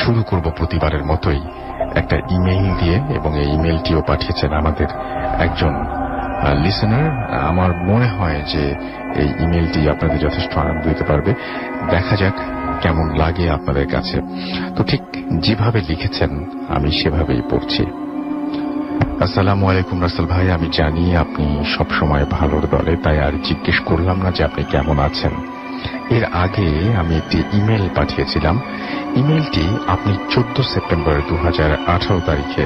শুরু করব প্রতিবারের মতোই একটা ইমেইল দিয়ে, এবং এই ইমেইলটিও পাঠিয়েছেন আমাদের একজন লিসেনার। আমার মনে হয় যে এই ইমেইলটি আপনাদের যথেষ্ট আনন্দ দিতে পারবে। দেখা যাক কেমন লাগে আপনাদের কাছে। তো ঠিক যেভাবে লিখেছেন আমি সেভাবেই পড়ছি। আসসালামু আলাইকুম রাসেল ভাই, আমি জানি আপনি সবসময় ভালোর দলে, তাই আর জিজ্ঞেস করলাম না যে আপনি কেমন আছেন। এর আগে আমি একটি ইমেল পাঠিয়েছিলাম। ইমেলটি আপনি 14 সেপ্টেম্বর 2018 তারিখে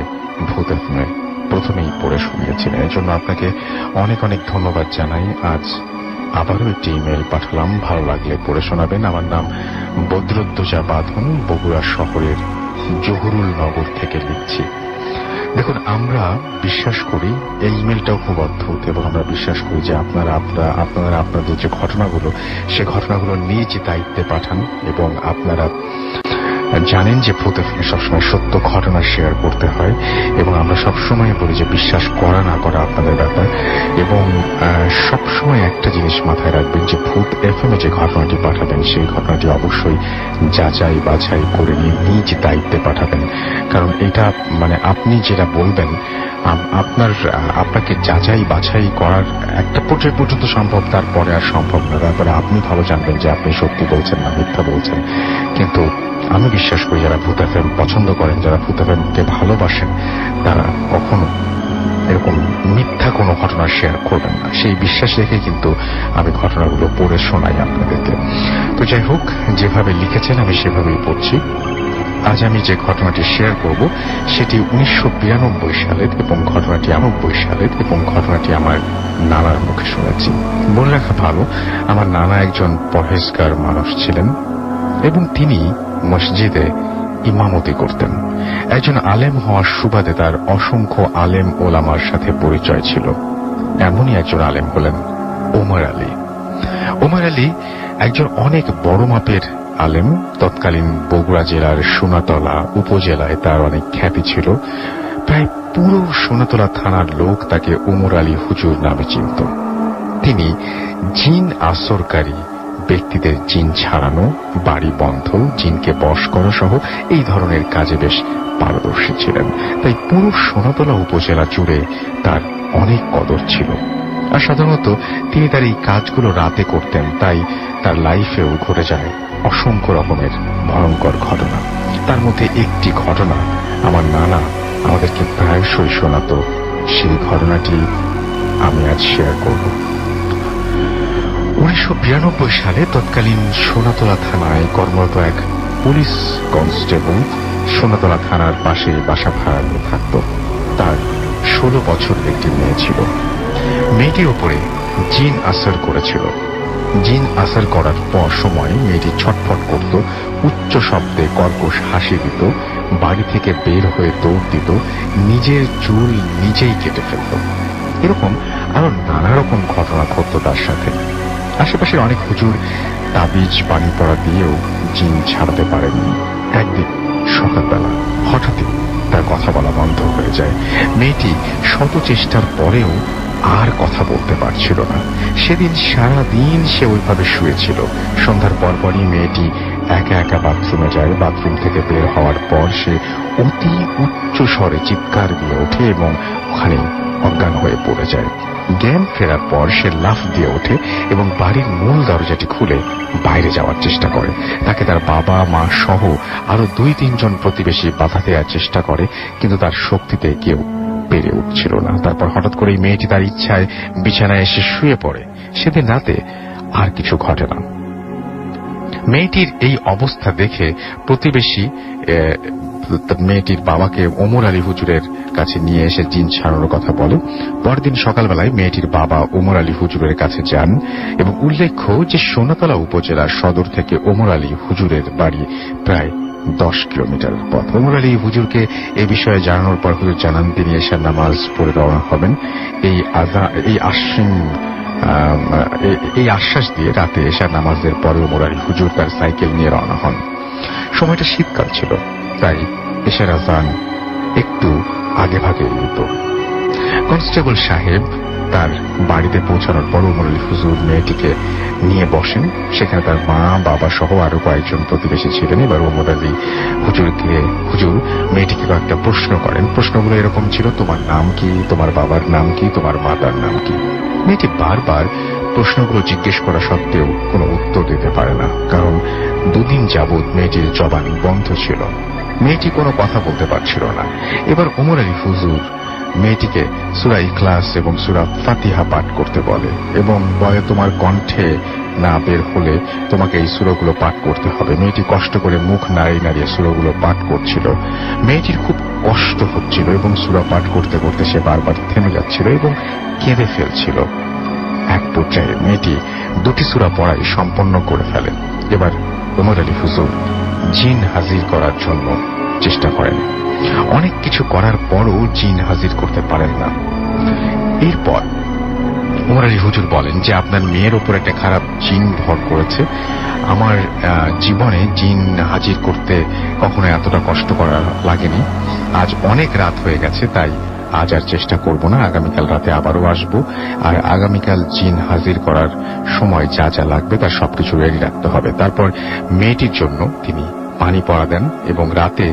ভূত এফএমে প্রথমেই পড়ে শুনিয়েছিলেন। এর জন্য আপনাকে অনেক অনেক ধন্যবাদ জানাই। আজ আবারও একটি ইমেল পাঠালাম, ভালো লাগলে পড়ে শোনাবেন। আমার নাম বদরুদ্দোজা বাঁধন, বগুড়া শহরের জহুরুল নগর থেকে লিখছি। দেখুন, আমরা বিশ্বাস করি, এই ইমেলটাও খুব অদ্ভুত, এবং আমরা বিশ্বাস করি যে আপনারা আপনাদের যে ঘটনাগুলো, সে ঘটনাগুলো নিজ দায়িত্বে পাঠান, এবং আপনারা জানেন যে ভূত এফএমে সবসময় সত্য ঘটনা শেয়ার করতে হয়, এবং আমরা সবসময় বলি যে বিশ্বাস করা না করা আপনাদের ব্যাপার। এবং সবসময় একটা জিনিস মাথায় রাখবেন যে ভূত এফএমে যে ঘটনাটি পাঠাবেন সেই ঘটনাটি অবশ্যই যাচাই বাছাই করে নিয়ে নিজ দায়িত্বে পাঠাবেন। কারণ এটা আপনি যেটা বলবেন আপনাকে যাচাই বাছাই করার একটা পর্যায় পর্যন্ত সম্ভব, তারপরে আর সম্ভব না। তারপরে আপনি ভালো জানবেন যে আপনি সত্যি বলছেন না মিথ্যা বলছেন। কিন্তু আমি বিশ্বাস করি যারা ভূত এফএম পছন্দ করেন, যারা ভূত এফএমকে ভালোবাসেন, তারা কখনো এরকম মিথ্যা কোনো ঘটনা শেয়ার করবেন না। সেই বিশ্বাস রেখে কিন্তু আমি ঘটনাগুলো পড়ে শোনাই আপনাদেরকে। তো যাই হোক, যেভাবে লিখেছেন আমি সেভাবেই পড়ছি। আজ আমি যে ঘটনাটি শেয়ার করব সেটি 1992 সালের, এবং ঘটনাটি 90 সালের, এবং ঘটনাটি আমার নানার মুখে শুনেছি। বলে রাখা ভালো, আমার নানা একজন পরহেজগার মানুষ ছিলেন, এবং তিনি মসজিদে ইমামতি করতেন। একজন আলেম হওয়ার সুবাদে তার অসংখ্য আলেম ওলামার সাথে পরিচয় ছিল। এমনই একজন আলেম হলেন ওমর আলী। ওমর আলী একজন অনেক বড় মাপের আলেম। তৎকালীন বগুড়া জেলার সোনাতলা উপজেলায় তার অনেক খ্যাতি ছিল। প্রায় পুরো সোনাতলা থানার লোক তাকে ওমর আলী হুজুর নামে চিনত। তিনি জিন আসরকারী ব্যক্তিদের জিন ছাড়ানো, বাড়ি বন্ধ, জিনকে বশ করা সহ এই ধরনের কাজে বেশ পারদর্শী ছিলেন। তাই পুরো সোনাতলা উপজেলা জুড়ে তার অনেক কদর ছিল। আর সাধারণত তিনি তার এই কাজগুলো রাতে করতেন, তাই তার লাইফেও ঘটে যায় অসংখ্য রকমের ভয়ঙ্কর ঘটনা। তার মধ্যে একটি ঘটনা আমার নানা আমাদেরকে প্রায়শই শোনাত। সেই ঘটনাটি আমি আজ শেয়ার করব। 1992 সালে তৎকালীন সোনাতলা থানায় কর্মরত এক পুলিশ কনস্টেবল সোনাতলা থানার পাশে বাসা ভাড়া নিয়ে থাকত। তার 16 বছর একটি মেয়ে ছিল। মেয়েটির উপরে জিন আসর করেছিল। জিন আসর করার পর সময় মেয়েটি ছটফট করত, উচ্চ শব্দে কর্কশ হাসি দিত, বাড়ি থেকে বের হয়ে দৌড় দিত, নিজের চুল নিজেই কেটে ফেলত। এরকম আরো নানা রকম ঘটনা ঘটত তার সাথে। আশেপাশের অনেক হুজুর তাবিজ পানি পড়া দিয়েও জিন ছাড়াতে পারেননি। একদিন সকালবেলা হঠাৎই তার কথা বলা বন্ধ হয়ে যায়। মেয়েটি শত চেষ্টার পরেও আর কথা বলতে পারছিল না। সেদিন সারাদিন সে ওইভাবে শুয়েছিল। সন্ধ্যার পরপরই মেয়েটি একা একা বাথরুমে যায়। বাথরুম থেকে বের হওয়ার পর সে অতি উচ্চ স্বরে চিৎকার দিয়ে ওঠে এবং ওখানে অজ্ঞান হয়ে পড়ে যায়। জ্ঞান ফেরার পর সে লাফ দিয়ে ওঠে এবং বাড়ির মূল দরজাটি খুলে বাইরে যাওয়ার চেষ্টা করে। তাকে তার বাবা মা সহ আরো 2-3 জন প্রতিবেশী বাধা দেওয়ার চেষ্টা করে, কিন্তু তার শক্তিতে কেউ পেরে উঠছিল না। তারপর হঠাৎ করেই মেয়েটি তার ইচ্ছায় বিছানায় এসে শুয়ে পড়ে। সেদিন রাতে আর কিছু ঘটে না। মেয়েটির এই অবস্থা দেখে প্রতিবেশী মেয়েটির বাবাকে ওমর আলী হুজুরের কাছে নিয়ে এসে জিন ছাড়ানোর কথা বলে। পরদিন সকালবেলায় মেয়েটির বাবা ওমর আলী হুজুরের কাছে যান, এবং উল্লেখ্য যে সোনাতলা উপজেলার সদর থেকে ওমর আলী হুজুরের বাড়ি প্রায় 10 কিলোমিটার পথ। ওমর আলী হুজুরকে এই বিষয়ে জানানোর পর হুজুর জানান তিনি এশার নামাজ পড়ে রওনা হবেন। এই আশ্বাস দিয়ে রাতে এশার নামাজের পরে ওমর আলী হুজুর তার সাইকেল নিয়ে রওনা হন। সময়টা শীতকাল ছিল, তাই এশার আজান একটু আগে ভাগে দিত। কনস্টেবল সাহেব তার বাড়িতে পৌঁছানোর পর ওমর আলী হুজুর মেয়েটিকে নিয়ে বসেন। সেখানে তার মা, বাবা সহ আরো কয়েকজন প্রতিবেশী ছিলেন। এবার ওমর আলী হুজুর মেয়েটিকে কয়েকটা প্রশ্ন করেন। প্রশ্নগুলো এরকম ছিল, তোমার নাম কি, তোমার বাবার নাম কি, তোমার মাতার নাম কি। মেয়েটি বারবার প্রশ্নগুলো জিজ্ঞেস করা সত্ত্বেও কোনো উত্তর দিতে পারে না, কারণ দুদিন যাবৎ মেয়েটির জবান বন্ধ ছিল। মেয়েটি কোনো কথা বলতে পারছিল না। এবার ওমর আলী হুজুর মেয়েটিকে সূরা ইখলাস এবং সূরা ফাতিহা পাঠ করতে বলে এবং বলে, তোমার কণ্ঠে না বের হলে তোমাকে এই সূরাগুলো পাঠ করতে হবে। মেয়েটি কষ্ট করে মুখ নাড়িয়ে নাড়িয়ে সূরাগুলো পাঠ করছিল। মেয়েটির খুব কষ্ট হচ্ছিল এবং সূরা পাঠ করতে করতে সে বারবার থেমে যাচ্ছিল এবং কেঁদে ফেলছিল। এক পর্যায়ে মেয়েটি 2টি সূরা পড়াই সম্পন্ন করে ফেলে। এবার ওমর আলী হুজুর জিন হাজির করার জন্য চেষ্টা করেন। অনেক কিছু করার পরও জিন হাজির করতে পারেন না। এরপর ওমর আলী হুজুর বলেন যে, আপনার মেয়ের উপর একটা খারাপ জিন ভর করেছে। আমার জীবনে জিন হাজির করতে কখনো এতটা কষ্ট করা লাগেনি। আজ অনেক রাত হয়ে গেছে, তাই আজ আর চেষ্টা করব না। আগামীকাল রাতে আবারও আসবো, আর আগামীকাল জিন হাজির করার সময় যা যা লাগবে তার সবকিছু রেডি রাখতে হবে। তারপর মেয়েটির জন্য তিনি পানি পড়া দেন এবং রাতে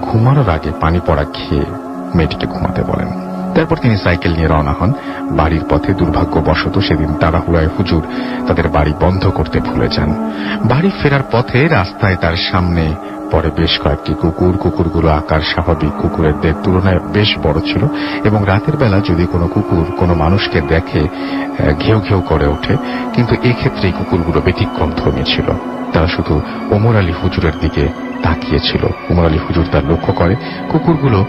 ঘুমানোর আগে পানি পড়া খেয়ে মেয়েটিকে ঘুমাতে বলেন। তারপর তিনি সাইকেল নিয়ে রওনা হন বাড়ির পথে। দুর্ভাগ্যবশত সেদিন তাড়াহুড়ায় হুজুর তাদের বাড়ি বন্ধ করতে ভুলে যান। বাড়ি ফেরার পথে রাস্তায় তার সামনে পরে বেশ কয়েকটি কুকুর। কুকুরগুলো আকার স্বাভাবিক কুকুরের তুলনায় বেশ বড় ছিল এবং রাতের বেলা যদি কোনো কুকুর কোনো মানুষকে দেখে ঘেউ ঘেউ করে ওঠে, কিন্তু এক্ষেত্রে কুকুরগুলো ব্যতিক্রমধর্মী ছিল। তারা শুধু ওমর আলী হুজুরের দিকে তাকিয়েছিল। ওমর আলী হুজুর তার লক্ষ্য করে কুকুরগুলো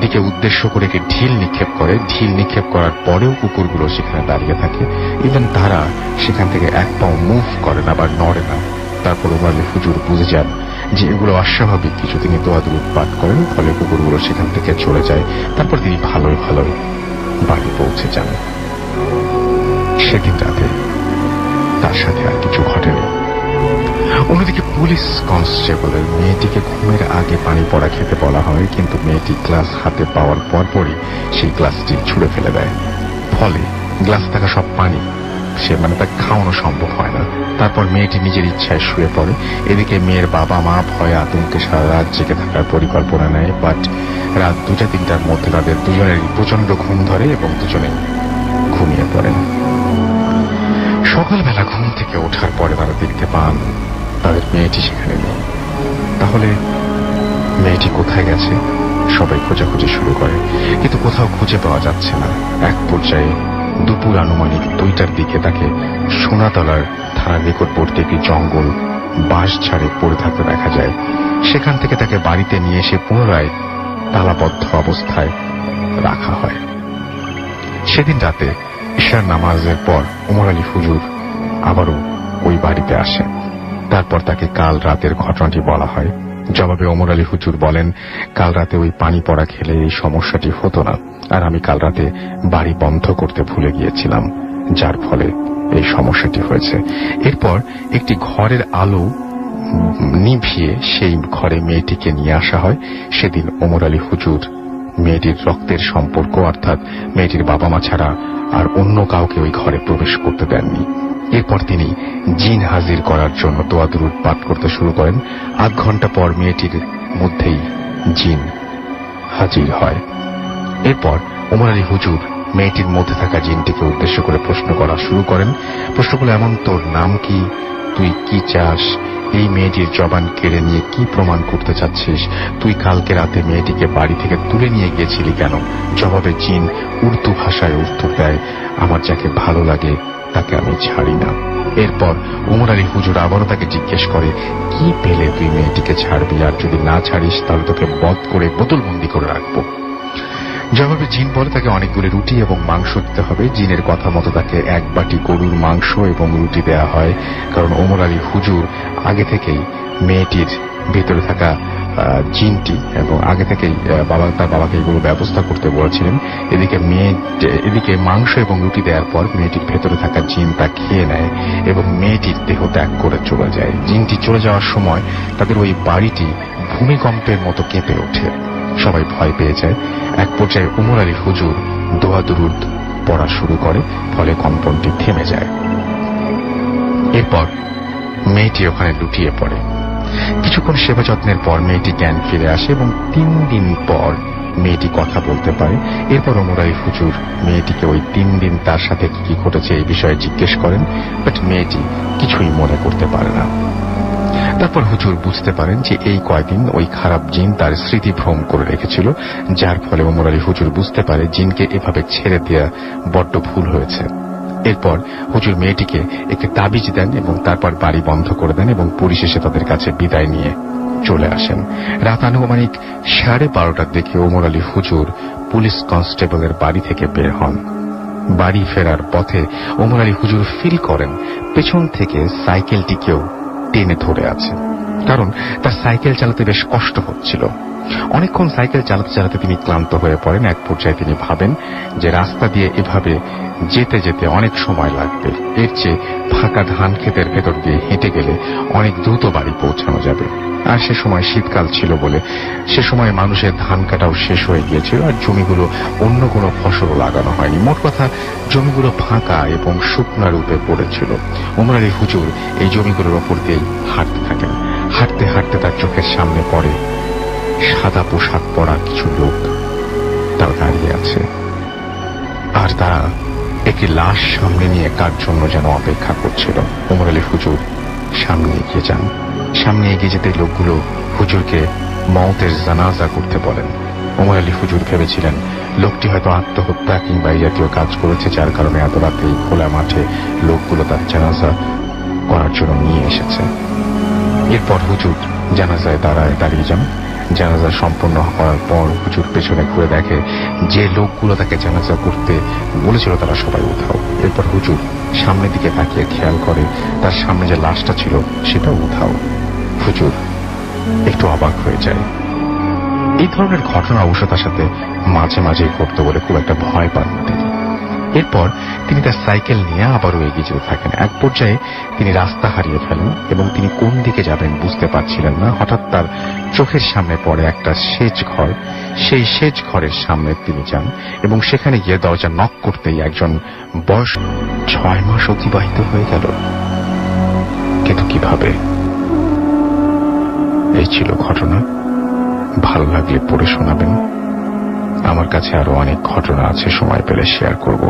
দিকে উদ্দেশ্য করে একটি ঢিল নিক্ষেপ করে। ঢিল নিক্ষেপ করার পরেও কুকুরগুলো সেখানে দাঁড়িয়ে থাকে। ইভেন তারা সেখান থেকে এক পাও মুভ করে না বা নড়ে না। তারপর ওমর আলী হুজুর বুঝে যান যে এগুলো অস্বাভাবিক কিছু। তিনি দোয়া দুরূদ পাঠ করেন, ফলে কুকুরগুলো সেখান থেকে চলে যায়। তারপর তিনি ভালোই ভালোই বাড়ি পৌঁছে যান। সেদিন রাতে তার সাথে আর কিছু ঘটেনি। অন্যদিকে পুলিশ কনস্টেবলের মেয়েটিকে ঘুমের আগে পানি পড়া খেতে বলা হয়, কিন্তু মেয়েটি গ্লাস হাতে পাওয়ার পরপরই সেই গ্লাসটি ছুঁড়ে ফেলে দেয়। ফলে গ্লাস থাকা সব পানি তাকে খাওয়ানো সম্ভব হয় না। তারপর মেয়েটি নিজের ইচ্ছায় শুয়ে পড়ে। এদিকে মেয়ের বাবা মা ভয়ে আতঙ্কে সারা রাত জেগে থাকার পরিকল্পনা নেয়। বাট রাত 2টা-3টার মধ্যে তাদের দুজনেরই প্রচন্ড ঘুম ধরে এবং দুজনেই ঘুমিয়ে পড়েন। সকালবেলা ঘুম থেকে ওঠার পরে তারা দেখতে পান তাদের মেয়েটি সেখানে নেই। তাহলে মেয়েটি কোথায় গেছে? সবাই খোঁজাখুঁজি শুরু করে, কিন্তু কোথাও খুঁজে পাওয়া যাচ্ছে না। এক পর্যায়ে দুপুর আনুমানিক 2টার দিকে তাকে সোনাতলার থানার নিকটবর্তী একটি জঙ্গল বাঁশ ঝাড়ে পড়ে থাকতে দেখা যায়। সেখান থেকে তাকে বাড়িতে নিয়ে এসে পুনরায় তালাবদ্ধ অবস্থায় রাখা হয়। সেদিন রাতে ঈশার নামাজের পর ওমর আলী হুজুর আবারও ওই বাড়িতে আসেন। তারপর তাকে কাল রাতের ঘটনাটি বলা হয়। জবাবে ওমর আলী হুজুর বলেন, কাল রাতে ওই পানি পড়া খেলে এই সমস্যাটি হতো না, আর আমি কাল রাতে বাড়ি বন্ধ করতে ভুলে গিয়েছিলাম, যার ফলে এই সমস্যাটি হয়েছে। এরপর একটি ঘরের আলো নিভিয়ে সেই ঘরে মেয়েটিকে নিয়ে আসা হয়। সেদিন ওমর আলী হুজুর মেয়েটির রক্তের সম্পর্ক অর্থাৎ মেয়েটির বাবা মা ছাড়া আর অন্য কাউকে ওই ঘরে প্রবেশ করতে দেননি। এরপর তিনি জিন হাজির করার জন্য দোয়া দুরূদ পাঠ করতে শুরু করেন। 8 ঘন্টা পর মেয়েটির মধ্যেই জিন হাজির হয়। এরপর ওমর আলী হুজুর মেয়েটির মধ্যে থাকা জিনটিকে উদ্দেশ্য করে প্রশ্ন করা শুরু করেন। প্রশ্নগুলো এমন, তোর নাম কি, তুই কি চাস, এই মেয়েটির জবান কেড়ে নিয়ে কি প্রমাণ করতে চাচ্ছিস, তুই কালকে রাতে মেয়েটিকে বাড়ি থেকে তুলে নিয়ে গিয়েছিলি কেন? জবাবে জিন উর্দু ভাষায় উত্তর দেয়, আমার যাকে ভালো লাগে তাকে আমি ছাড়ি না। এরপর ওমর আলী হুজুর আবারও তাকে জিজ্ঞেস করে, কি পেলে তুই মেয়েটিকে ছাড়বি, আর যদি না ছাড়িস তাহলে তোকে বধ করে বোতলবন্দি করে রাখবো। জবাবে জিন বলে তাকে অনেকগুলি রুটি এবং মাংস দিতে হবে। জিনের কথা মতো তাকে 1 বাটি গরুর মাংস এবং রুটি দেয়া হয়, কারণ ওমর আলী হুজুর আগে থেকেই মেয়েটির ভেতরে থাকা জিনটি এবং আগে থেকেই তার বাবাকে এগুলো ব্যবস্থা করতে বলেছিলেন। এদিকে মাংস এবং রুটি দেওয়ার পর মেয়েটির ভেতরে থাকা জিন তা খেয়ে নেয় এবং মেয়েটির দেহ ত্যাগ করে চলে যায়। জিনটি চলে যাওয়ার সময় তাদের ওই বাড়িটি ভূমিকম্পের মতো কেঁপে ওঠে। সবাই ভয় পেয়ে যায়। এক পর্যায়ে ওমর আলী হুজুর দোয়া দুরূদ পড়া শুরু করে, ফলে কম্পনটি থেমে যায়। এরপর মেয়েটি ওখানে লুটিয়ে পড়ে। কিছুক্ষণ সেবা যত্নের পর মেয়েটি জ্ঞান ফিরে আসে এবং 3 দিন পর মেয়েটি কথা বলতে পারে। এরপর ওমর আলী হুজুর মেয়েটিকে ওই 3 দিন তার সাথে কি কি ঘটেছে এই বিষয়ে জিজ্ঞেস করেন, বাট মেয়েটি কিছুই মনে করতে পারে না। তারপর হুজুর বুঝতে পারেন যে এই কয়েকদিন ওই খারাপ জিন তার স্মৃতিভ্রম করে রেখেছিল, যার ফলে ওমর আলী হুজুর বুঝতে পারে জিনকে এভাবে ছেড়ে দেওয়া বড্ড ভুল হয়েছে। এরপর হুজুর মেয়েটিকে একটি তাবিজ দেন এবং তারপর বাড়ি বন্ধ করে দেন এবং পরিশেষে তাদের কাছে বিদায় নিয়ে চলে আসেন। রাত আনুমানিক 12:30টার দিকে ওমর আলী হুজুর পুলিশ কনস্টেবলের বাড়ি থেকে বের হন। বাড়ি ফেরার পথে ওমর আলী হুজুর ফিল করেন পেছন থেকে সাইকেলটিকেও টেনে ধরে আছে, কারণ তার সাইকেল চালাতে বেশ কষ্ট হচ্ছিল। অনেকক্ষণ সাইকেল চালাতে চালাতে তিনি ক্লান্ত হয়ে পড়েন। এক পর্যায়ে তিনি ভাবেন যে রাস্তা দিয়ে এভাবে যেতে যেতে অনেক সময় লাগবে, এর চেয়ে ফাঁকা ধান ক্ষেতের ভেতর দিয়ে হেঁটে গেলে অনেক দ্রুত বাড়ি পৌঁছানো যাবে। আর সে সময় শীতকাল ছিল বলে সে সময় মানুষের ধান কাটাও শেষ হয়ে গিয়েছিল, আর জমিগুলো অন্য কোনো ফসলও লাগানো হয়নি। মোট কথা জমিগুলো ফাঁকা এবং শুকনা রূপে পড়েছিল। ওমর আলী হুজুর এই জমিগুলোর ওপর দিয়েই হাঁটতে থাকেন। হাঁটতে হাঁটতে তার চোখের সামনে পড়ে সাদা পোশাক পরা কিছু লোক তারা দাঁড়িয়ে আছে, আর তারা একটি লাশ সামনে নিয়ে কার জন্য যেন অপেক্ষা করছিল। ওমর আলী হুজুর সামনে এগিয়ে যান। সামনে এগিয়ে যেতে লোকগুলো হুজুরকে মওতের জানাজা করতে বলেন। ওমর আলী হুজুর ভেবেছিলেন লোকটি হয়তো আত্মহত্যা কিংবা এই জাতীয় কাজ করেছে, যার কারণে এত রাতে এই খোলা মাঠে লোকগুলো তার জানাজা করার জন্য নিয়ে এসেছে। এরপর হুজুর জানাজায় দাঁড়িয়ে যান। জানাজা সম্পন্ন হওয়ার পর হুজুর পেছনে ঘুরে দেখে যে লোকগুলো তাকে জানাজা করতে বলেছিল তারা সবাই উধাও। এরপর হুজুর সামনের দিকে তাকিয়ে খেয়াল করে তার সামনে যে লাশটা ছিল সেটাও উধাও। হুজুর একটু অবাক হয়ে যায়। এই ধরনের ঘটনা অবশ্য তার সাথে মাঝে মাঝে ঘটত বলে খুব একটা ভয় পান না তিনি। এরপর তিনি তার সাইকেল নিয়ে আবারও এগিয়ে যেতে থাকেন। এক পর্যায়ে তিনি রাস্তা হারিয়ে ফেলেন এবং তিনি কোন দিকে যাবেন বুঝতে পারছিলেন না। হঠাৎ তার চোখের সামনে পড়ে একটা সেচ ঘর। সেই সেচ ঘরের সামনে তিনি যান এবং সেখানে গিয়ে দরজা নক করতেই একজন বয়স 6 মাস অতিবাহিত হয়ে গেল। কিন্তু কিভাবে? এই ছিল ঘটনা। ভালো লাগলে পড়ে শোনাবেন। আমার কাছে আরো অনেক ঘটনা আছে, সময় পেলে শেয়ার করব।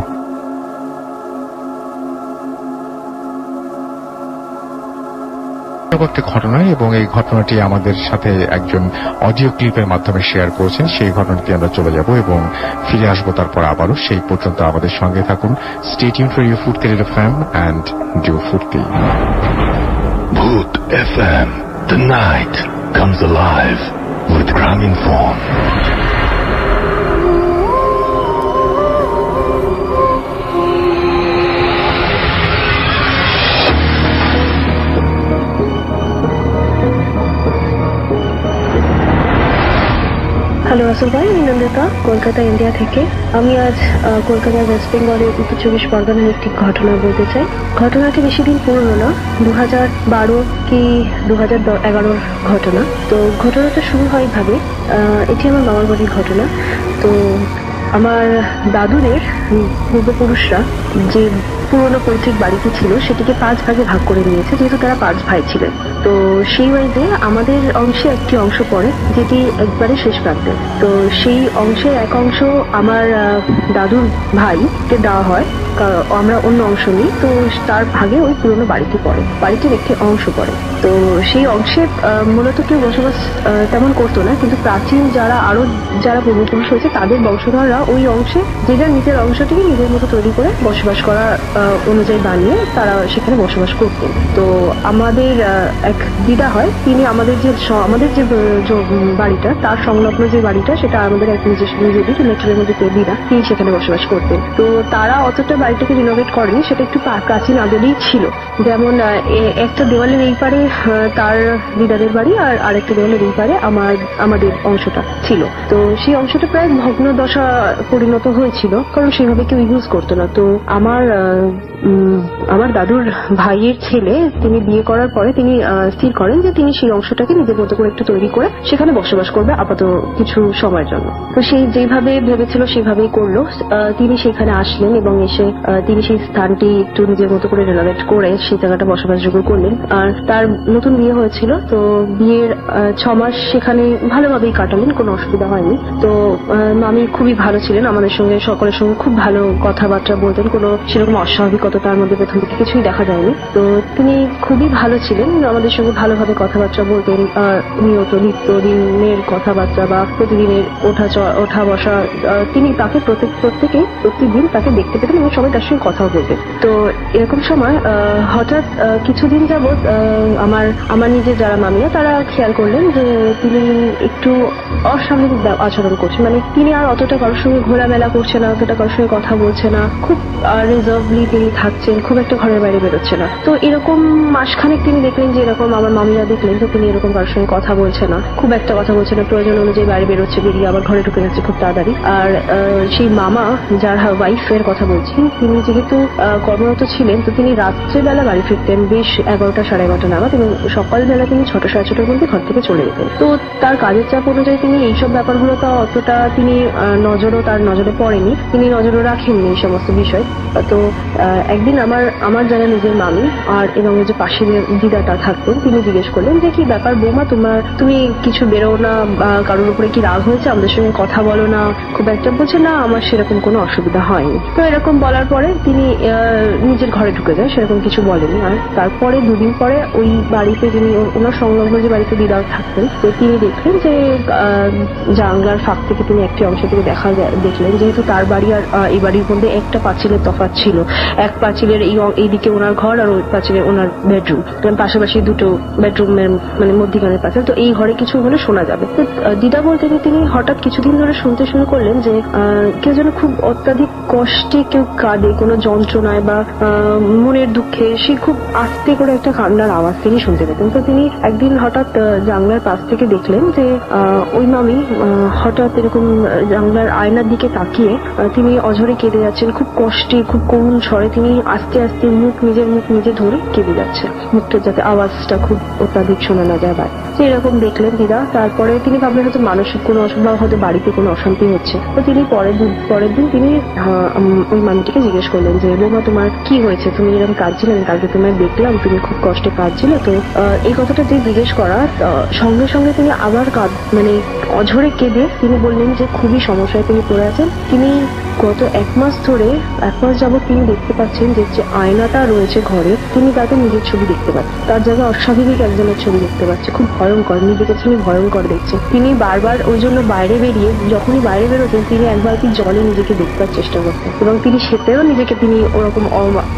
একটা ঘটনা, এবং এই ঘটনাটি আমাদের সাথে একজন অডিও ক্লিপের মাধ্যমে শেয়ার করেছেন। সেই ঘটনাটি আমরা চলে যাব এবং ফিরে আসবো তারপর আবারও। সেই পর্যন্ত আমাদের সঙ্গে থাকুন। Stay tune for you Foorti FM and do Foorti. Bhoot FM. The night comes alive with Graminphone. Hello Russell ভাই, আমি নন্দিতা, কলকাতা ইন্ডিয়া থেকে। আমি আজ কলকাতার ওয়েস্ট বেঙ্গলের উত্তর 24 পরগনার একটি ঘটনা বলতে চাই। ঘটনাটি বেশি দিন পুরনো না, 2012 কি 2011 ঘটনা। তো ঘটনাটা শুরু হয় ভাবে, এটি আমার মামার বাড়ির ঘটনা। তো আমার দাদুদের পূর্বপুরুষরা যে পুরনো পৈতৃক বাড়িটি ছিল সেটিকে 5 ভাগে ভাগ করে নিয়েছে, যেহেতু তারা 5 ভাই ছিলেন। তো সেই ওয়াইজে আমাদের অংশে একটি অংশ পড়ে যেটি একবারে শেষ প্রান্তে। তো সেই অংশের এক অংশ আমার দাদুর ভাইকে দেওয়া হয়, আমরা অন্য অংশ নিই। তো তার ভাগে ওই পুরনো বাড়িটি পড়ে, বাড়িটির একটি অংশ পড়ে। তো সেই অংশে মূলত কেউ বসবাস তেমন করতো না, কিন্তু প্রাচীন যারা পূর্বপুরুষ হয়েছে তাদের বংশধররা ওই অংশে যে যার নিজের অংশটিকে নিজের মতো তৈরি করে বসবাস করার অনুযায়ী বানিয়ে তারা সেখানে বসবাস করতেন। তো আমাদের এক দিদা হয়, তিনি আমাদের যে বাড়িটা, তার সংলগ্ন যে বাড়িটা, সেটা আমাদের এক নিজের রিলেটিভের মধ্যে দিদা, তিনি সেখানে বসবাস করতেন। তো তারা অতটা বাড়িটাকে রিনোভেট করেনি, সেটা একটু প্রাচীন আদলেই ছিল। যেমন একটা দেওয়ালের এই পারে তার দিদাদের বাড়ি, আর আরেকটা দেওয়ালের এই পারে আমাদের অংশটা ছিল। তো সেই অংশটা প্রায় ভগ্ন দশা পরিণত হয়েছিল, কারণ সেভাবে কেউ ইউজ করতো না। তো আমার দাদুর ভাইয়ের ছেলে তিনি বিয়ে করার পরে তিনি স্থির করেন যে তিনি সেই অংশটাকে নিজের মতো করে একটু তৈরি করে সেখানে বসবাস করবে আপাতত কিছু সময়ের জন্য। তো সেই যেভাবে ভেবেছিল সেভাবেই করলো। তিনি সেখানে আসলেন এবং এসে তিনি সেই স্থানটি একটু নিজের মতো করে রেনোভেট করে সেই জায়গাটা বসবাসযোগ্য করলেন। আর তার নতুন বিয়ে হয়েছিল, তো বিয়ের 6 মাস সেখানে ভালোভাবেই কাটালেন, কোনো অসুবিধা হয়নি। তো মামি খুবই ভালো ছিলেন, আমাদের সঙ্গে সকলের সঙ্গে খুব ভালো কথাবার্তা বলতেন, কোনো সেরকম অস্বাভাবিকতা তার মধ্যে প্রথম থেকে কিছুই দেখা যায়নি। তো তিনি খুবই ভালো ছিলেন, আমাদের সঙ্গে ভালোভাবে কথাবার্তা বলতেন, নিয়ত নিত্যদিনের কথাবার্তা বা প্রতিদিনের ওঠা বসা, তিনি তাকে প্রতিদিন তাকে দেখতে পেতেন এবং সবাই তার সঙ্গে কথাও বলতেন। তো এরকম সময় হঠাৎ কিছুদিন যাবৎ আমার নিজের যারা মামিরা তারা খেয়াল করলেন যে তিনি একটু অস্বাভাবিক আচরণ করছেন, মানে তিনি আর অতটা কারোর সঙ্গে ঘোরামেলা করছে না, অতটা কারোর সঙ্গে কথা বলছে না, খুব রিজার্ভলি তিনি থাকছেন, খুব একটা ঘরের বাইরে বেরোচ্ছে না। তো এরকম মাসখানেক তিনি দেখলেন যে এরকম আমার মামিরা দেখলেন যে তিনি এরকম কারোর সঙ্গে কথা বলছে না, খুব একটা কথা বলছে না, প্রয়োজন অনুযায়ী বাইরে বেরোচ্ছে, বেরিয়ে আবার ঘরে ঢুকে যাচ্ছে খুব তাড়াতাড়ি। আর সেই মামা যার ওয়াইফের কথা বলছি, তিনি যেহেতু কর্মরত ছিলেন, তো তিনি রাত্রেবেলা বাড়ি ফিরতেন বেশ 11টা সাড়ে 11টা নাগাদ, এবং সকালবেলা তিনি 6টা সাড়ে 6টার মধ্যে ঘর থেকে চলে যেতেন। তো তার কাজের চাপ অনুযায়ী তিনি এইসব ব্যাপারগুলো তো অতটা তিনি তার নজরে পড়েনি, তিনি নজরও রাখেননি এই সমস্ত বিষয়। তো একদিন আমার যারা নিজের মামি আর এবং যে পাশে দিদাটা থাকতেন, তিনি জিজ্ঞেস করলেন যে কি ব্যাপার বৌমা, তুমি কিছু বেরো না, কারোর উপরে কি রাগ হয়েছে, আমাদের সঙ্গে কথা বলো না খুব একটা? বলছে না, আমার সেরকম কোনো অসুবিধা হয়নি। তো এরকম বলার পরে তিনি নিজের ঘরে ঢুকে যায়, সেরকম কিছু বলেনি। আর তারপরে 2 দিন পরে ওই বাড়িতে যিনি ওনার সংলগ্ন যে বাড়িতে দিদা থাকতেন, তো তিনি দেখলেন যে জানলার ফাঁক থেকে তিনি একটি অংশ থেকে দেখলেন, যেহেতু তার বাড়ি আর এই বাড়ির মধ্যে একটা পাঁচিলের তফাৎ ছিল, এক পাঁচিলের এইদিকে ওনার ঘর আর ওই পাঁচিলে ওনার বেডরুম, পাশাপাশি দুটো বেডরুমের মানে মধ্যিখানের পাঁচিল। তো এই ঘরে কিছু হলে শোনা যাবে। তো দিদা বলতে তিনি হঠাৎ কিছুদিন ধরে শুনতে শুরু করলেন যে কেউ যেন খুব অত্যাধিক কষ্টে কেউ কাঁদে, কোনো যন্ত্রণায় বা মনের দুঃখে, সে খুব আস্তে করে একটা কান্নার আওয়াজ তিনি শুনতে পেতেন। তো তিনি একদিন হঠাৎ জানলার পাশ থেকে দেখলেন যে ওই মামি হঠাৎ এরকম জানলার আয়নার দিকে তাকিয়ে তিনি অঝরে কেঁদে যাচ্ছেন, খুব কষ্টে, খুব করুণ স্বরে তিনি আস্তে আস্তে নিজের মুখ নিজে ধরে কেঁদে যাচ্ছে, মুখটার যাতে আওয়াজটা খুব অত্যাধিক শোনা না যায় বাইরে। এরকম দেখলেন দিদা। তারপরে তিনি ভাবলেন হয়তো মানসিক কোনো অসুবিধা, হয়তো বাড়িতে কোনো অশান্তি হচ্ছে। তো তিনি পরের দিন তিনি ওই মামিটিকে জিজ্ঞেস করলেন যে বৌমা, তোমার কি হয়েছে, তুমি এরকম কাঁদছিলে, কালকে তোমায় দেখলাম তুমি খুব কষ্টে কাঁদছিলে। তো এই কথাটা তিনি জিজ্ঞেস করার সঙ্গে সঙ্গে তিনি আবার মানে অঝরে কেঁদে তিনি বললেন যে খুবই সমস্যায় তিনি পড়ে আছেন। তিনি গত 1 মাস যাবৎ তিনি দেখতে পাচ্ছেন যে আয়নাটা রয়েছে ঘরে, তিনি তাতে নিজের ছবি দেখতে পাচ্ছেন, তার জায়গায় অস্বাভাবিক একজনের ছবি দেখতে পাচ্ছে, খুব ভয়ঙ্কর, নিজেকে তিনি ভয়ঙ্কর দেখছেন। তিনি বারবার ওই জন্য বাইরে বেরিয়ে, যখনই বাইরে বেরোতেন তিনি একবার কি জলে নিজেকে দেখবার চেষ্টা করতেন, এবং তিনি সেতেও নিজেকে তিনি ওরকম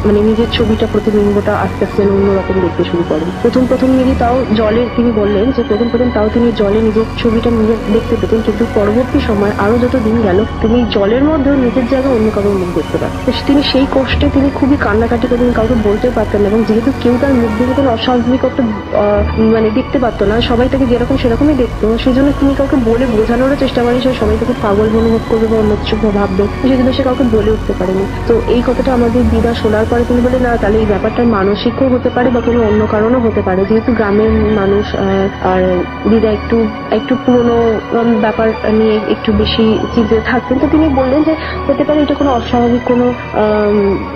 মানে নিজের ছবিটা প্রতিবিম্বটা আস্তে আস্তে অন্যরকম দেখতে শুরু করেন। প্রথম তিনি তাও জলে, তিনি বললেন যে প্রথম তাও তিনি জলে নিজের ছবিটা নিজে দেখতে পেতেন, কিন্তু পরবর্তী সময় আরো যত দিন গেল তিনি জলের মধ্যেও নিজের জায়গায় অন্য কারোর মুখ দেখতে পান। তিনি সেই কষ্টে তিনি খুবই কান্নাকাটি করতেন, কাউকে বলতে পারতেন না, এবং যেহেতু কেউ তার মুখ দেখে কোনো অস্বাভাবিকতা মানে দেখতে পারতো না, সবাই তাকে যেরকম সেরকমই দেখতো, সেই জন্য তিনি কাউকে বলে বোঝানোর চেষ্টা করেন যে সবাই তাকে পাগল অনুভব করবে বা অন্য কিছু ভাববে, সেজন্য সে কাউকে বলে উঠতে পারেনি। তো এই কথাটা আমাদের দিদা শোনার পরে তিনি বলে না, তাহলে এই ব্যাপারটা মানসিকও হতে পারে বা কোনো অন্য কারণও হতে পারে, যেহেতু গ্রামের মানুষ আর দিদা একটু পুরনো ব্যাপার নিয়ে একটু বেশি চিন্তিত থাকতেন। তো তিনি বললেন যে হতে পারে এটা কোনো অস্বাভাবিক কোনো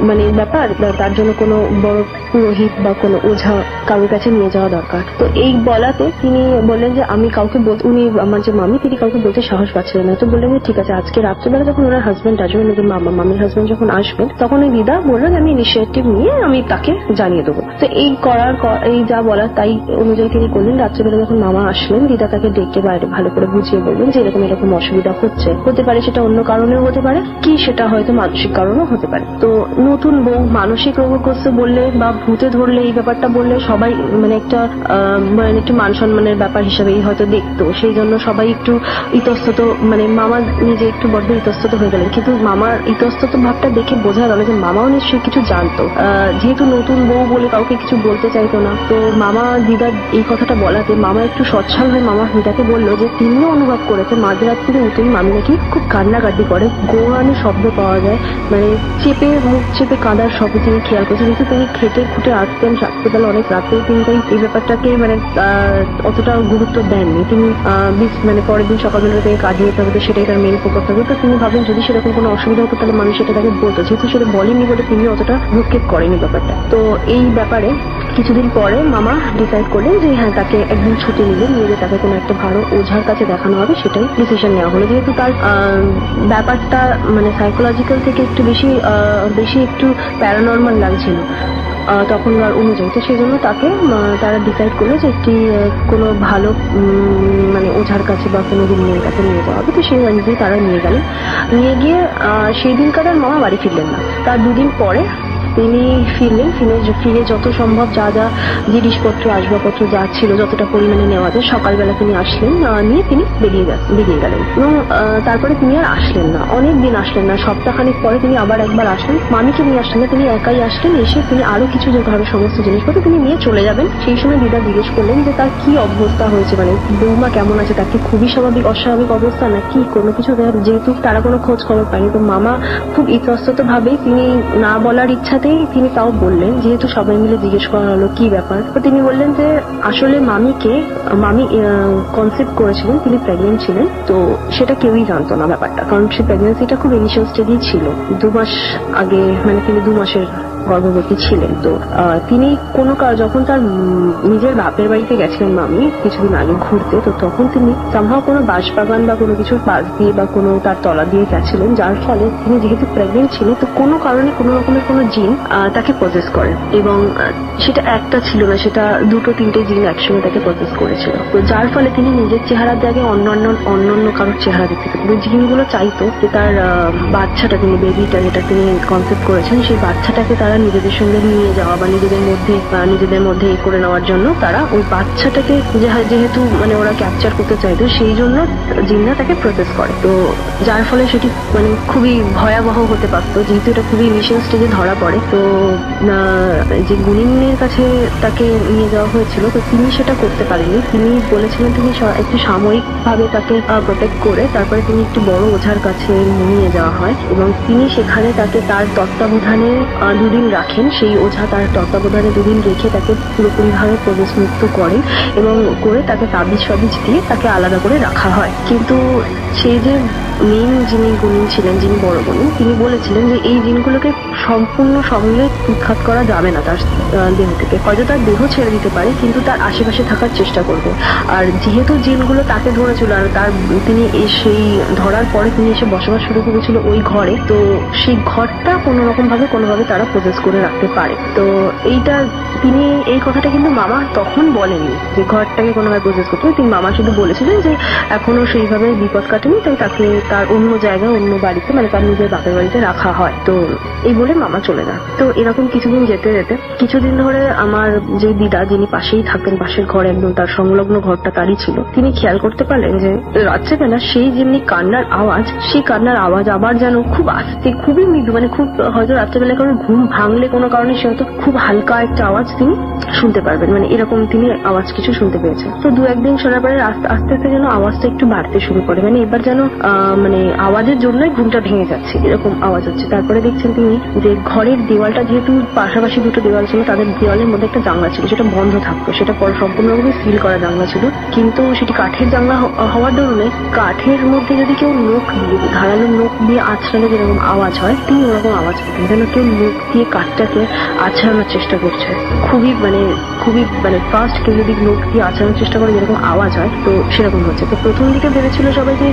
মানে ব্যাপার, তার জন্য কোনো বড় পুরোহিত বা কোনো ওঝা কারোর কাছে নিয়ে যাওয়া দরকার। তো এই বলাতে তিনি বললেন যে আমি কাউকে উনি আমার যে মামি তিনি কাউকে বলতে সাহস পাচ্ছিলেন না। তো বললেন যে ঠিক আছে, আজকে রাত্রেবেলা যখন ওনার হাজবেন্ড আসবেন, মামির হাজবেন্ড যখন আসবেন, তখন ওই দিদা বললেন আমি ইনিশিয়েটিভ নিয়ে আমি তাকে জানিয়ে দেবো। তো এই যা বলার তাই অনুযায়ী তিনি করলেন। রাত্রেবেলা যখন মামা আসলেন, দিদা তাকে ডেকে বাইরে ভালো করে বুঝিয়ে বললেন যে এরকম অসুবিধা হতে পারে, সেটা অন্য কারণেও হতে পারে, কি সেটা হয়তো মানসিক কারণও হতে পারে। তো নতুন বউ মানসিক রোগগ্রস্ত বললে বা ভূতে ধরলে এই ব্যাপারটা বললে সবাই মানে একটু মান সম্মানের ব্যাপার হিসেবেই হয়তো দেখতো, সেই জন্য সবাই একটু ইতস্তত, মানে মামা নিজে একটু বড্ড ইতস্তত হয়ে গেলেন। কিন্তু মামার ইতস্তত ভাবটা দেখে বোঝা গেল যে মামাও নিশ্চয়ই কিছু জানতো, যেহেতু নতুন বউ বলে কাউকে কিছু বলতে চাইতো না। তো মামা দিদার এই কথাটা বলাতে মামা একটু সচ্ছল হয়ে মামা দিদাকে বললো যে তিনিও অনুভব করেছে মাঝরাত্রিরে উঠেই মামি নাকি খুব কান্নাকাটি করে, গোড়ানি শব্দ পাওয়া যায়, মানে মুখ চেপে কাঁদার শব্দ তিনি খেয়াল করেছেন। কিন্তু তিনি খেটে খুঁটে আসতেন রাত্রিবেলা অনেক রাতেই, তিনি তাই এই ব্যাপারটাকে মানে অতটা গুরুত্ব দেননি। তিনি মানে পরের দিন সকালবেলা থেকে কাজে যেতে হবে, সেটাই তার মেন ফোকাস থাকবে। তো তিনি ভাবেন যদি সেরকম কোনো অসুবিধা হতো তাহলে মানুষ সেটা তাকে বলতো, যেহেতু সেটা বলেনি বলে তিনি অতটা ভ্রুক্ষেপ করেনি ব্যাপারটা। তো এই ব্যাপারে কিছুদিন পরে মামা ডিসাইড করলেন যে হ্যাঁ তাকে একদিন ছুটি নিয়ে তাকে কোনো একটা ভালো ওঝার কাছে দেখানো হবে, সেটাই ডিসিশন নেওয়া হলো। যেহেতু তার ব্যাপারটা মানে সাইকোলজিক্যাল থেকে একটু বেশি একটু প্যারানর্মাল লাগছিল তখনকার অনুযায়ী, তো সেই জন্য তারা ডিসাইড করলো যে একটি কোনো ভালো মানে ওঝার কাছে বা কোনো গুণের কাছে নিয়ে যাওয়া হবে। তো সেই অনুযায়ী তারা নিয়ে গিয়ে সেই দিনকার আর মামা বাড়ি ফিরলেন না। তার দুদিন পরে তিনি ফিরে যত সম্ভব যা জিনিসপত্র আসবাবপত্র যা ছিল যতটা পরিমাণে নেওয়া যায় সকালবেলা তিনি আসলেন, নিয়ে তিনি বেরিয়ে গেলেন এবং তারপরে তিনি আর আসলেন না, অনেক দিন আসলেন না। সপ্তাহখানিক পরে তিনি আবার একবার আসলেন, মামিকে নিয়ে আসলেন না, তিনি একাই আসলেন। এসে তিনি আরো কিছু যে ঘরের সমস্ত জিনিসপত্র তিনি নিয়ে চলে যাবেন। সেই সময় দিদা জিজ্ঞেস করলেন যে তার কি অবস্থা হয়েছে, মানে বৌমা কেমন আছে, তার কি খুবই অস্বাভাবিক অবস্থা নাকি কোনো কিছু, যেহেতু তারা কোনো খোঁজ খবর পায়নি। তো মামা খুব ইতস্তত ভাবেই তিনি না বলার ইচ্ছাতে তিনি তাও বললেন, যেহেতু সবাই মিলে জিজ্ঞেস করা হলো কি ব্যাপার। তো তিনি বললেন যে আসলে মামি কনসেপ্ট করেছিলেন, তিনি প্রেগনেন্ট ছিলেন। তো সেটা কেউই জানতো না ব্যাপারটা, কারণ সেই প্রেগনেন্সিটা খুব ইনিশিয়াল স্টেজেই ছিল, 2 মাস আগে, মানে তিনি 2 মাসের গর্ভবতী ছিলেন। তো তিনি যখন তার নিজের বাপের বাড়িতে গেছিলেন মামি কিছুদিন আগে ঘুরতে, তো তখন তিনি সম্ভব কোনো বাঁশবাগান বা কোনো কিছুর পাশ দিয়ে বা কোনো তার তলা দিয়ে গেছিলেন, যার ফলে তিনি যেহেতু প্রেগনেন্ট ছিলেন তো কোনো কারণে কোনো রকমের কোনো জিন তাকে পজেস করে, এবং সেটা একটা ছিল না, সেটা 2-3টে জিন একসঙ্গে তাকে পজেস করেছিল। তো যার ফলে তিনি নিজের চেহারার জায়গায় অন্যান্য কারোর চেহারা দেখতে পেতেন। জিনগুলো চাইতো যে তার বাচ্চাটা, তিনি বেবিটা যেটা তিনি কনসেপ্ট করেছেন, সেই বাচ্চাটাকে তারা নিজেদের সঙ্গে নিয়ে যাওয়া বা নিজেদের মধ্যে করে নেওয়ার জন্য তারা ওই বাচ্চাটাকে যেহেতু মানে ওরা ক্যাপচার করতে চাইতো, সেই জন্য জিনরা তাকে প্রসেস করে। তো যার ফলে সেটি মানে খুবই ভয়াবহ হতে পারতো, যেহেতু এটা খুবই ইনিশিয়াল স্টেজে ধরা পড়ে। তো যে গুণিনের কাছে তাকে নিয়ে যাওয়া হয়েছিল, তো তিনি সেটা করতে পারেননি। তিনি বলেছিলেন তিনি একটু সাময়িক ভাবে তাকে প্রোটেক্ট করে তারপরে তিনি একটু বড় ওঝার কাছে নিয়ে যাওয়া হয়, এবং তিনি সেখানে তাকে তার তত্ত্বাবধানে 2 দিন রাখেন। সেই ওঝা তার তত্ত্বাবধানে 2 দিন রেখে তাকে পুরোপুরিভাবে প্রবেশ মুক্ত করেন এবং করে তাকে তাবিজ দিয়ে তাকে আলাদা করে রাখা হয়। কিন্তু সেই যে মেন যিনি গুণিন ছিলেন, যিনি বড় গুণিন, তিনি বলেছিলেন যে এই জিনগুলোকে সম্পূর্ণ সঙ্গে উৎখাত করা যাবে না তার দেহ থেকে, হয়তো তার দেহ ছেড়ে দিতে পারে কিন্তু তার আশেপাশে থাকার চেষ্টা করবে। আর যেহেতু জিনগুলো তাকে ধরেছিল আর তিনি সেই ধরার পরে তিনি এসে বসবাস শুরু করেছিল ওই ঘরে, তো সেই ঘরটা কোনোভাবে তারা প্রসেস করে রাখতে পারে। তো তিনি এই কথাটা কিন্তু মামা তখন বলেননি যে ঘরটাকে কোনোভাবে প্রসেস করতে, তিনি মামা শুধু বলেছিলেন যে এখনো সেইভাবে বিপদ কাটেনি, তাই তাকে তার অন্য জায়গায় অন্য বাড়িতে মানে তার নিজের বাপের বাড়িতে রাখা হয়। তো এই বলে মামা চলে যান। তো এরকম কিছুদিন যেতে কিছুদিন ধরে আমার যে দিদা, যিনি পাশেই থাকতেন, পাশের ঘর একদম তার সংলগ্ন ঘরটা তারই ছিল, তিনি খেয়াল করতে পারলেন যে রাত্রেবেলা সেই যেমনি কান্নার আওয়াজ, সেই কান্নার আওয়াজ আবার যেন খুব আস্তে, খুবই মৃদু, মানে খুব হয়তো রাত্রেবেলা কারণ ঘুম ভাঙলে কোনো কারণে সে হয়তো খুব হালকা একটা আওয়াজ তিনি শুনতে পারবেন, মানে এরকম তিনি আওয়াজ কিছু শুনতে পেয়েছেন। তো 2-1 দিন শোনার পরে আস্তে আস্তে যেন আওয়াজটা একটু বাড়তে শুরু করে, মানে এবার যেন মানে আওয়াজের জন্যই ঘুমটা ভেঙে যাচ্ছে এরকম আওয়াজ হচ্ছে। তারপরে দেখছেন তিনি যে ঘরের দেওয়ালটা, যেহেতু পাশাপাশি 2টো দেওয়াল ছিল, তাদের দেওয়ালের মধ্যে একটা জানলা ছিল, সেটা বন্ধ থাকতো, সেটা সম্পূর্ণভাবে সিল করা জানলা ছিল, কিন্তু সেটি কাঠের জানলা হওয়ার দরুনে কাঠের মধ্যে যদি কেউ ধারালো নখ দিয়ে আছড়ালে যেরকম আওয়াজ হয়, তিনি ওরকম আওয়াজ পেতেন, যেন কেউ নখ দিয়ে কাঠটাকে আছড়ানোর চেষ্টা করছে। খুবই ফাস্ট কেউ যদি লোক দিয়ে আছড়ানোর চেষ্টা করে যেরকম আওয়াজ হয়, তো সেরকম হচ্ছে। তো প্রথম দিকে ভেবেছিল সবাই যে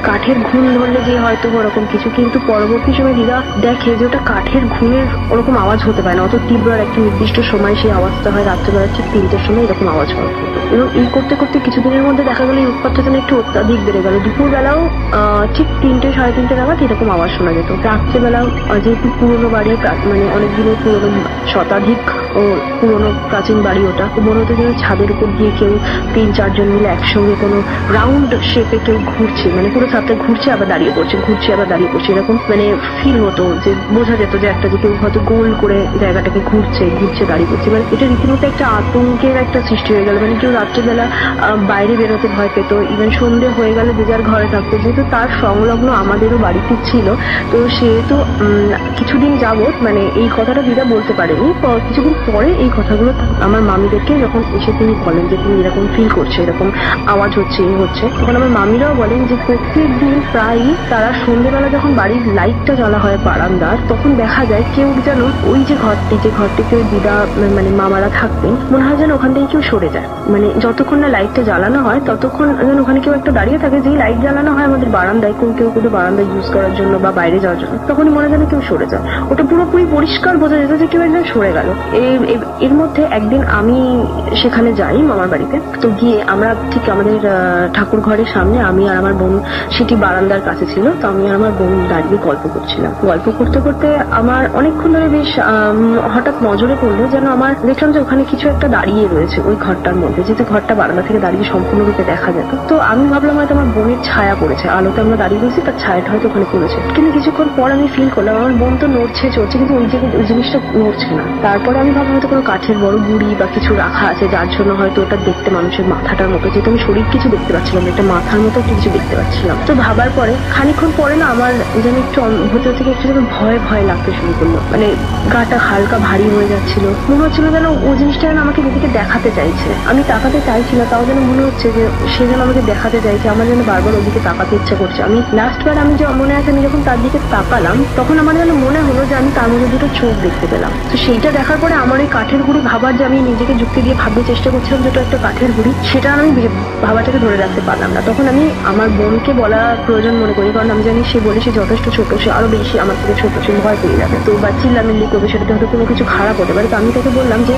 কাঠের ঘুণ ধরলে যে হয়তো ওরকম কিছু, কিন্তু পরবর্তী সময় দিদা দেখে যে ওটা কাঠের ঘুণের ওরকম আওয়াজ হতে পারে না, অত তীব্র একটা নির্দিষ্ট সময় সেই আওয়াজটা হয় রাত্রেবেলা ঠিক 3টের সময় এরকম আওয়াজ হয়। এবং এই করতে করতে কিছুদিনের মধ্যে দেখা গেল এই উৎপাতটা একটু অত্যাধিক বেড়ে গেল। দুপুরবেলাও ঠিক 3টে 3:30 নাগাদ এরকম আওয়াজ শোনা যেত। রাত্রেবেলাও যেহেতু পুরোনো বাড়ি, অনেক দিনের পুরোনো, শতাধিক ও পুরোনো প্রাচীন বাড়ি, ওটা মনে হতো যেন ছাদের উপর দিয়ে কেউ 3-4 জন মিলে একসঙ্গে কোনো রাউন্ড শেপে কেউ ঘুরছে, পুরো ছাদটা ঘুরছে আবার দাঁড়িয়ে পড়ছে, ঘুরছে আবার দাঁড়িয়ে পড়ছে, এরকম ফিল হতো। যে বোঝা যেত যে একটা যে কেউ হয়তো গোল করে জায়গাটাকে ঘুরছে দাঁড়িয়ে পড়ছে। এটা রীতিমতো একটা আতঙ্কের একটা সৃষ্টি হয়ে গেল। কেউ রাত্রিবেলা বাইরে বেরোতে ভয় পেত, ইভেন সন্ধ্যে হয়ে গেলে যে যার ঘরে থাকতো। যেহেতু তার সংলগ্ন আমাদেরও বাড়িতে ছিল, তো সেহেতু কিছুদিন যাবত এই কথাটা দিদা বলতে পারেনি। কিছুদিন পরে এই কথাগুলো আমার মামিদেরকে যখন এসে তিনি বলেন যে তিনি এরকম ফিল করছে, এরকম আওয়াজ হচ্ছে, তখন আমার মামিরাও বলেন যে প্রত্যেক দিন প্রায়ই তারা সন্ধ্যেবেলা যখন বাড়ির লাইটটা জ্বালা হয় বারান্দার, তখন দেখা যায় কেউ যেন ওই যে ঘরটিতে ওই দিদা মামারা থাকতেন, মনে হয় যেন ওখান থেকে কেউ সরে যায়। যতক্ষণ না লাইটটা জ্বালানো হয় ততক্ষণ যেন ওখানে কেউ একটা দাঁড়িয়ে থাকে। যেই লাইট জ্বালানো হয় আমাদের বারান্দায়, কেউ বারান্দায় ইউজ করার জন্য বা বাইরে যাওয়ার জন্য, তখনই মনে যেন কেউ সরে যায়। ওটা পুরোপুরি পরিষ্কার বোঝা যেত যে কেউ একজন সরে গেল। এর মধ্যে একদিন আমি সেখানে যাই মামার বাড়িতে। তো গিয়ে আমরা ঠিক আমাদের ঠাকুর ঘরের সামনে, আমি আর আমার বোন সেটি বারান্দার কাছে ছিল, তো আমি আর আমার বোন দাঁড়িয়ে গল্প করছিলাম। গল্প করতে করতে আমার অনেকক্ষণ ধরে বেশ হঠাৎ নজরে পড়লো যেন আমার, দেখলাম যে ওখানে কিছু একটা দাঁড়িয়ে রয়েছে ওই ঘরটার মধ্যে, যেহেতু ঘরটা বারান্দা থেকে দাঁড়িয়ে সম্পূর্ণরূপে দেখা যেত। তো আমি ভাবলাম হয়তো আমার বোনের ছায়া পড়েছে, আলোতে আমরা দাঁড়িয়ে রয়েছি, তার ছায়াটা হয়তো ওখানে পড়েছে। কিন্তু কিছুক্ষণ পর আমি ফিল করলাম আমার বোন তো নড়ছে চড়ছে, কিন্তু ওই জিনিসটা নড়ছে না। তারপরে আমি ভাবলাম হয়তো কোনো কাঠের বড় গুড়ি বা কিছু রাখা আছে, যার জন্য হয়তো ওটা দেখতে মানুষের মাথাটার মতো, যেহেতু আমি শরীর কিছু দেখতে পাচ্ছিলাম, একটা মাথার মতো কিছু দেখতে পাচ্ছিলাম। তো ভাবার পরে খানিক্ষণ পরে না আমার যেন একটু ভেতর থেকে একটু যেন ভয় লাগতে শুরু করলো। গাটা হালকা ভারী হয়ে যাচ্ছিল, মনে হচ্ছিল যেন ওই জিনিসটা যেন আমাকে নিজেকে দেখাতে চাইছে। আমি তাকাতে চাইছি না, তাও যেন মনে হচ্ছে যে সে যেন আমাকে দেখাতে চাইছে, আমার যেন বারবার ওদিকে তাকাতে ইচ্ছা করছে। আমি লাস্টবার আমি যে মনে আছে আমি যখন তার দিকে তাকালাম, তখন আমার যেন মনে হলো যে আমি তার মধ্যে দুটো চোখ দেখতে পেলাম। তো সেইটা দেখার পরে আমার ওই কাঠের গুঁড়ি ভাবার, যে আমি নিজেকে যুক্তি দিয়ে ভাবতে চেষ্টা করছিলাম যেটা একটা কাঠের গুঁড়ি, সেটা আমি ভাবাটাকে ধরে রাখতে পারলাম না। তখন আমি আমার বোনকে বলা প্রয়োজন মনে করি, কারণ আমি জানি সে বলে সে যথেষ্ট ছোট, সে আরো বেশি আমার থেকে ছোট, সে ভয় পেয়ে যাবে, তো বা চিল্লামিল্লি করবে, সেটাতে হয়তো কোনো কিছু খারাপ হতে পারে। তো আমি তাকে বললাম যে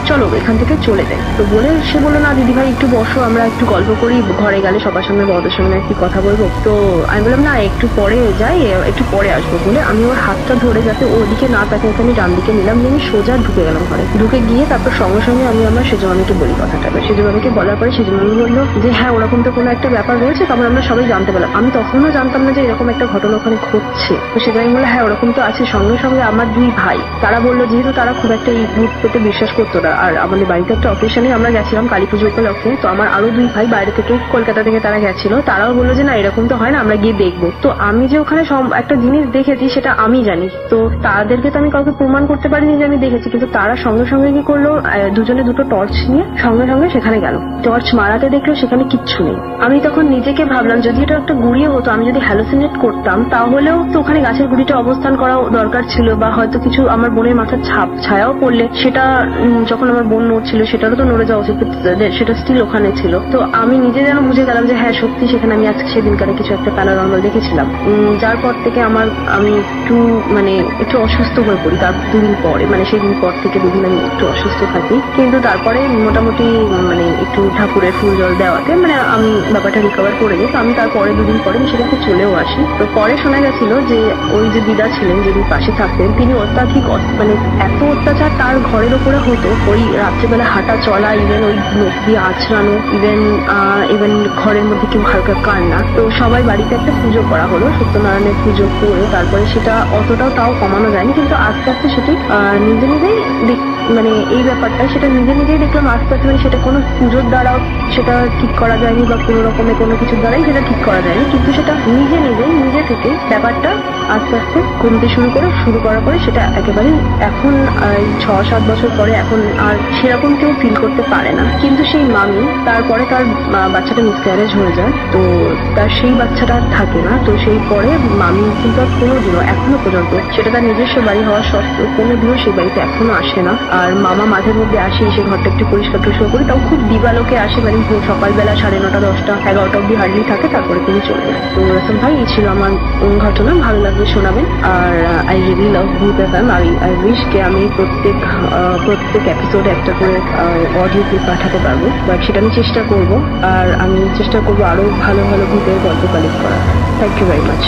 চলো এখান থেকে চলে যাই। তো বলে সে বললো না দিদি ভাই একটু বসো, আমরা একটু গল্প করি, ঘরে গেলে সবার সামনে বড়দের সামনে একটু কথা বলবো। তো আমি বললাম না একটু পরে যাই, একটু পরে আসবো বলে আমি ওর হাতটা ধরে যাতে ওদিকে না তাকিয়ে আমি ডান দিকে নিলাম, যে আমি সোজা ঢুকে গেলাম ঘরে। ঢুকে গিয়ে তারপর সঙ্গে সঙ্গে আমি আমার সেজমামিকে বলি কথাটা। সেজমামিকে বলার পরে সেজমামি বললো যে হ্যাঁ ওরকম তো কোনো একটা ব্যাপার রয়েছে। তখন আমরা সবাই জানতে পারলাম, আমি তখনও জানতাম না যে এরকম একটা ঘটনা ওখানে ঘটছে। তো সেজমামি বললো হ্যাঁ ওরকম তো আছে। সঙ্গে সঙ্গে আমার 2 ভাই, তারা বললো, যেহেতু তারা খুব একটা এই ভূত পেতে বিশ্বাস করতো না, আর আমাদের বাড়িতে একটা অকেশনে আমরা গেছিলাম কালী পুজো উপলক্ষে, তো আমার আরো 2 ভাই বাইরে থেকে কলকাতা থেকে তারা গেছিল, তারাও বললো যে না এরকম তো হয় না, আমরা গিয়ে দেখবো। তো আমি যে ওখানে একটা জিনিস দেখেছি সেটা আমি জানি, তো তাদেরকে তো আমি কাউকে প্রমাণ করতে পারিনি যে আমি দেখেছি, কিন্তু তারা সঙ্গে সঙ্গে কি করলো, দুজনে 2টো টর্চ নিয়ে সঙ্গে সঙ্গে সেখানে গেল। টর্চ মারাতে দেখলো সেখানে কিচ্ছু নেই। আমি তখন নিজেকে ভাবলাম যদি এটা একটা গুড়িয়ে হতো, আমি যদি হ্যালোসিনেট করতাম, তাহলেও তো ওখানে গাছের গুড়িটা অবস্থান করা দরকার ছিল, বা হয়তো কিছু আমার বোনের মাথার ছায়াও পড়লে সেটা যখন আমার বোন নড়ছিল সেটারও তো নড়ে যাওয়া উচিত, সেটা স্টিল ওখানে ছিল। তো আমি নিজে যেন বুঝে গেলাম যে হ্যাঁ সত্যি সেখানে আমি আজকে সেদিনকারে কিছু একটা প্যারানর্মাল দেখেছিলাম। যার পর থেকে আমি একটু অসুস্থ হয়ে পড়ি। তার 2 দিন পরে, সেদিন পর থেকে 2 দিন আমি একটু অসুস্থ থাকি, কিন্তু তারপরে মোটামুটি একটু ঠাকুরের ফুল জল দেওয়াতে আমি ব্যাপারটা রিকভার করে যাই। তো আমি তারপরে 2 দিন পরে আমি সেখানে চলেও আসি। তো পরে শোনা গেছিল যে ওই যে দিদা ছিলেন, যিনি পাশে থাকতেন, তিনি অত্যাধিক এত অত্যাচার তার ঘরের উপরে হতো, ওই রাত্রেবেলা হাঁটা চলা, ইভেন ওই নখ দিয়ে আছড়ানো, ইভেন ঘরের মধ্যে কেউ হালকা কান্না। তো সবাই বাড়িতে একটা পুজো করা হলো, সত্যনারায়ণের পুজো করে তারপরে সেটা অতটাও তাও কমানো যায়নি, কিন্তু আস্তে আস্তে সেটি নিজে নিজেই মানে এই ব্যাপারটা সেটা নিজে নিজেই দেখলাম আস্তে আস্তে, মানে সেটা কোনো পুজোর দ্বারাও সেটা ঠিক করা যায়নি বা কোনো রকমের কোনো কিছুর দ্বারাই সেটা ঠিক করা যায়নি, কিন্তু সেটা নিজে থেকে ব্যাপারটা আস্তে আস্তে কমতে শুরু করার পরে সেটা একেবারে এখন 6-7 বছর পরে এখন আর সেরকম কেউ ফিল করতে পারে না। কিন্তু সেই মামি তারপরে তার বাচ্চাটা মিসক্যারেজ হয়ে যায়, তো তার সেই বাচ্চাটা আর থাকে না। তো সেই পরে মামি কিন্তু আর কোনোদিনও এখনো পর্যন্ত, সেটা তার নিজস্ব বাড়ি হওয়া সত্ত্বেও, কোনোদিনও সেই বাড়িতে এখনো আসে না। আর মামা মাঝে মধ্যে আসে, এসে ঘরটা একটু পরিষ্কার করি, তাও খুব দিবালোকে আসে, মানে সকালবেলা 9:30, 10টা, 11টা অব্দি হার্ডলি থাকে, তারপরে তিনি চলে যায়। তো রাসেল ভাই, এই ছিল আমার ঘটনা, ভালো লাগবে শোনাবেন। আর আই রিয়েলি লাভ ভূত এফএম। আই উইশ কে আমি প্রত্যেক এপিসোডে একটা করে অডিও ক্লিপ পাঠাতে পারবো, বাট সেটা আমি চেষ্টা করব। আর আমি চেষ্টা করবো আরো ভালো ভালো ভূতের গল্প কালেক্ট করা। Thank you very much.